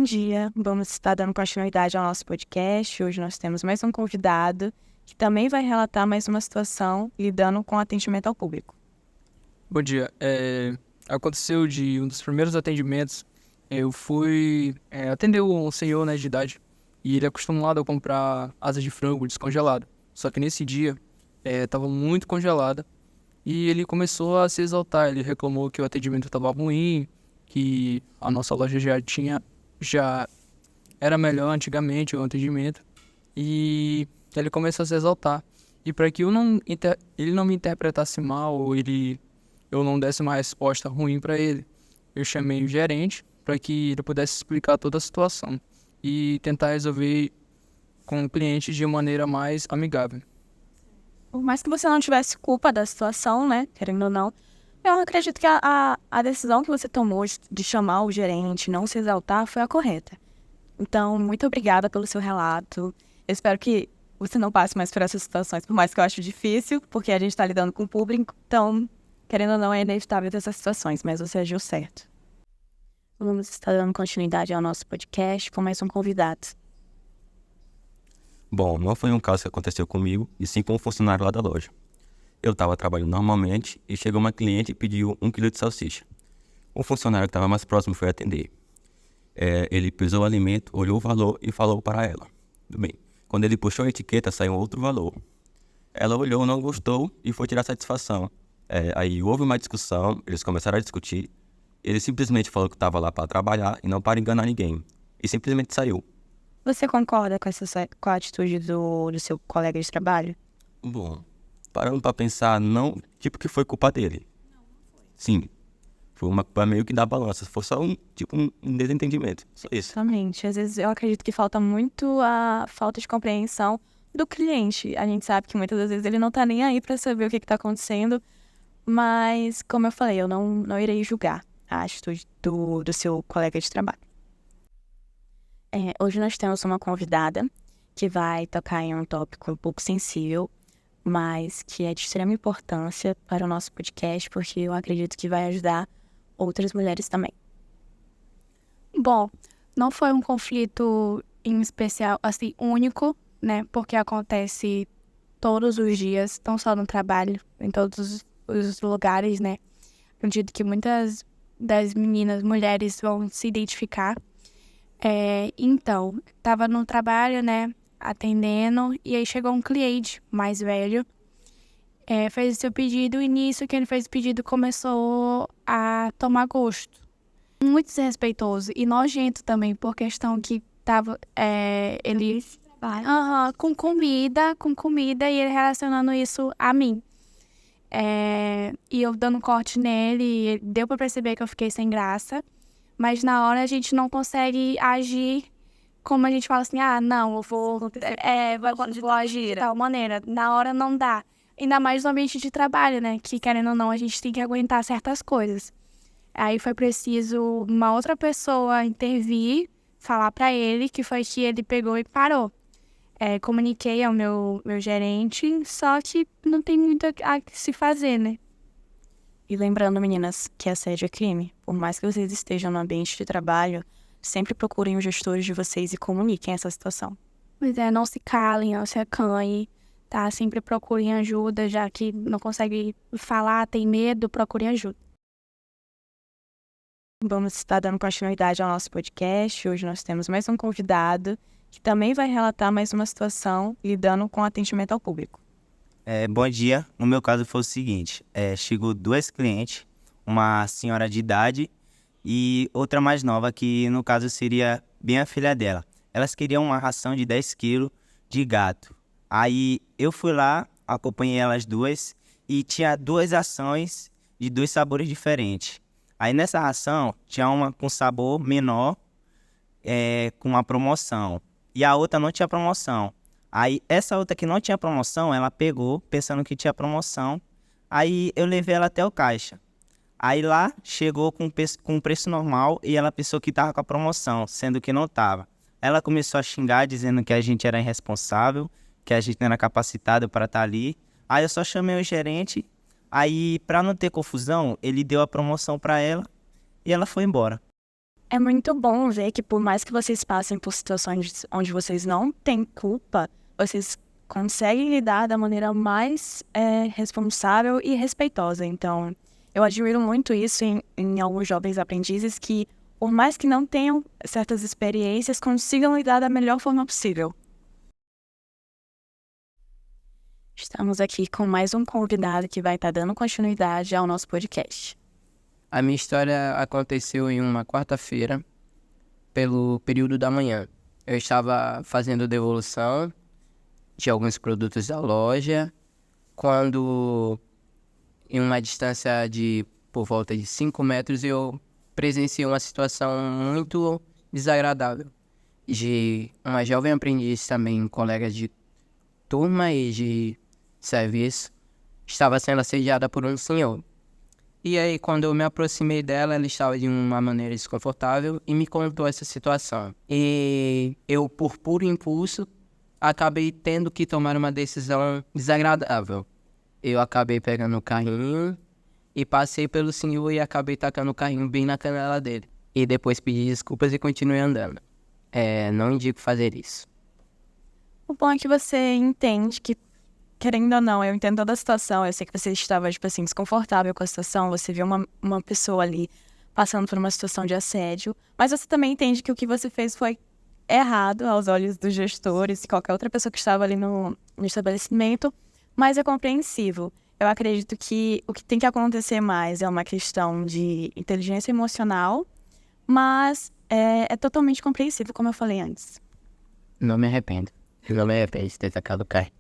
dia, vamos estar dando continuidade ao nosso podcast. Hoje nós temos mais um convidado que também vai relatar mais uma situação lidando com atendimento ao público. Bom dia. Aconteceu de um dos primeiros atendimentos, eu fui atender um senhor, né, de idade, e ele é acostumado a comprar asa de frango descongelada. Só que nesse dia, estava muito congelada e ele começou a se exaltar. Ele reclamou que o atendimento estava ruim, que a nossa loja já era melhor antigamente o atendimento, e ele começou a se exaltar. E para que ele não me interpretasse mal ou eu não desse uma resposta ruim para ele, eu chamei o gerente para que ele pudesse explicar toda a situação e tentar resolver com o cliente de maneira mais amigável. Por mais que você não tivesse culpa da situação, né, querendo ou não, eu acredito que a decisão que você tomou de chamar o gerente, não se exaltar, foi a correta. Então, muito obrigada pelo seu relato. Eu espero que você não passe mais por essas situações, por mais que eu acho difícil, porque a gente está lidando com o público, então, querendo ou não, é inevitável essas situações, mas você agiu certo. Vamos estar dando continuidade ao nosso podcast com mais um convidado. Bom, não foi um caso que aconteceu comigo, e sim com um funcionário lá da loja. Eu estava trabalhando normalmente e chegou uma cliente e pediu 1 quilo de salsicha. O funcionário que estava mais próximo foi atender. Ele pesou o alimento, olhou o valor e falou para ela. Tudo bem. Quando ele puxou a etiqueta, saiu outro valor. Ela olhou, não gostou e foi tirar satisfação. Aí houve uma discussão, eles começaram a discutir. Ele simplesmente falou que estava lá para trabalhar e não para enganar ninguém. E simplesmente saiu. Você concorda com a atitude do seu colega de trabalho? Bom, parando para pensar, não, tipo que foi culpa dele. Não foi. Sim, foi uma culpa meio que da balança. Foi só um desentendimento, só isso. Exatamente. Às vezes eu acredito que falta muito a falta de compreensão do cliente. A gente sabe que muitas das vezes ele não tá nem aí para saber o que tá acontecendo, mas, como eu falei, eu não irei julgar a atitude do seu colega de trabalho. Hoje nós temos uma convidada que vai tocar em um tópico um pouco sensível, mas que é de extrema importância para o nosso podcast, porque eu acredito que vai ajudar outras mulheres também. Bom, não foi um conflito em especial, assim, único, né? Porque acontece todos os dias, não só no trabalho, em todos os lugares, né? Acredito que muitas das mulheres vão se identificar. Então, tava no trabalho, né? Atendendo, e aí chegou um cliente mais velho, fez o seu pedido, e nisso que ele fez o pedido começou a tomar gosto. Muito desrespeitoso e nojento também, por questão que tava ele com comida, e ele relacionando isso a mim. E eu dando corte nele, e deu pra perceber que eu fiquei sem graça, mas na hora a gente não consegue agir como a gente fala assim, não, eu vou agir de tal maneira. Na hora não dá. Ainda mais no ambiente de trabalho, né? Que, querendo ou não, a gente tem que aguentar certas coisas. Aí foi preciso uma outra pessoa intervir, falar pra ele, que foi que ele pegou e parou. Comuniquei ao meu gerente, só que não tem muito a se fazer, né? E lembrando, meninas, que assédio é crime. Por mais que vocês estejam no ambiente de trabalho, sempre procurem os gestores de vocês e comuniquem essa situação. Pois não se calem, não se acanhem, tá? Sempre procurem ajuda, já que não consegue falar, tem medo, procurem ajuda. Vamos estar dando continuidade ao nosso podcast. Hoje nós temos mais um convidado que também vai relatar mais uma situação lidando com atendimento ao público. Bom dia. No meu caso foi o seguinte, chegou 2 clientes, uma senhora de idade e outra mais nova, que no caso seria bem a filha dela. Elas queriam uma ração de 10 quilos de gato. Aí eu fui lá, acompanhei elas duas e tinha 2 rações de 2 sabores diferentes. Aí nessa ração tinha uma com sabor menor, com uma promoção, e a outra não tinha promoção. Aí essa outra que não tinha promoção, ela pegou pensando que tinha promoção. Aí eu levei ela até o caixa. Aí lá chegou com preço normal e ela pensou que tava com a promoção, sendo que não tava. Ela começou a xingar, dizendo que a gente era irresponsável, que a gente não era capacitado para estar ali. Aí eu só chamei o gerente. Aí, para não ter confusão, ele deu a promoção para ela e ela foi embora. É muito bom ver que por mais que vocês passem por situações onde vocês não têm culpa, vocês conseguem lidar da maneira mais responsável e respeitosa. Então, eu admiro muito isso em alguns jovens aprendizes que, por mais que não tenham certas experiências, consigam lidar da melhor forma possível. Estamos aqui com mais um convidado que vai estar dando continuidade ao nosso podcast. A minha história aconteceu em uma quarta-feira, pelo período da manhã. Eu estava fazendo devolução de alguns produtos da loja, quando, em uma distância de por volta de 5 metros, eu presenciei uma situação muito desagradável de uma jovem aprendiz, também colega de turma e de serviço, estava sendo assediada por um senhor. E aí, quando eu me aproximei dela, ela estava de uma maneira desconfortável e me contou essa situação. E eu, por puro impulso, acabei tendo que tomar uma decisão desagradável. Eu acabei pegando o carrinho e passei pelo senhor e acabei tacando o carrinho bem na canela dele. E depois pedi desculpas e continuei andando. Não indico fazer isso. O bom é que você entende que, querendo ou não, eu entendo toda a situação. Eu sei que você estava, tipo assim, desconfortável com a situação. Você viu uma pessoa ali passando por uma situação de assédio. Mas você também entende que o que você fez foi errado aos olhos dos gestores e qualquer outra pessoa que estava ali no estabelecimento. Mas é compreensível. Eu acredito que o que tem que acontecer mais é uma questão de inteligência emocional. Mas é totalmente compreensível, como eu falei antes. Não me arrependo. Eu não me arrependo de ter tacado o carrinho.